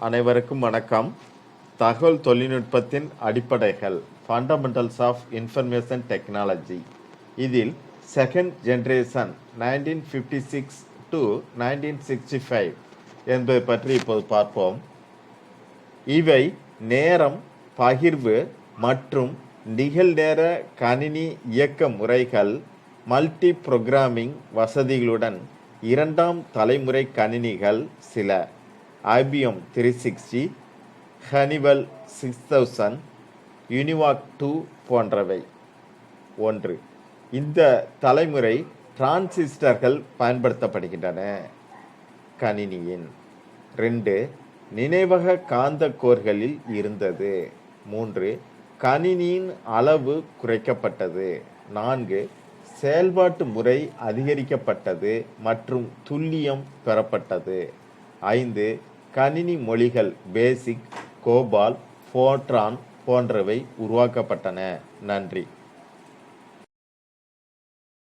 அனைவருக்கும் வணக்கம். தகவல் தொழில்நுட்பத்தின் அடிப்படைகள், ஃபண்டமெண்டல்ஸ் ஆஃப் இன்ஃபர்மேஷன் டெக்னாலஜி. இதில் செகண்ட் ஜெனரேஷன் 1956 டு 1965 என்பதை பற்றி இப்போது பார்ப்போம். இவை நேரம் பகிர்வு மற்றும் நிகழ்நேர கணினி இயக்க முறைகள், மல்டி புரோகிராமிங் வசதிகளுடன் இரண்டாம் தலைமுறை கணினிகள் சில. IBM 360, Honeywell 6000, யூனிவாக் 2 போன்றவை. 1. இந்த தலைமுறை டிரான்சிஸ்டர்கள் பயன்படுத்தப்படுகின்றன கணினியின். 2. நினைவக காந்த கோர்களில் இருந்தது. 3. கணினியின் அளவு குறைக்கப்பட்டது. 4. செயல்பாட்டு முறை அதிகரிக்கப்பட்டது மற்றும் துல்லியம் பெறப்பட்டது. 5. கணினி மொழிகள் பேசிக், கோபால், ஃபோர்ட்ரான் போன்றவை உருவாக்கப்பட்டன. நன்றி.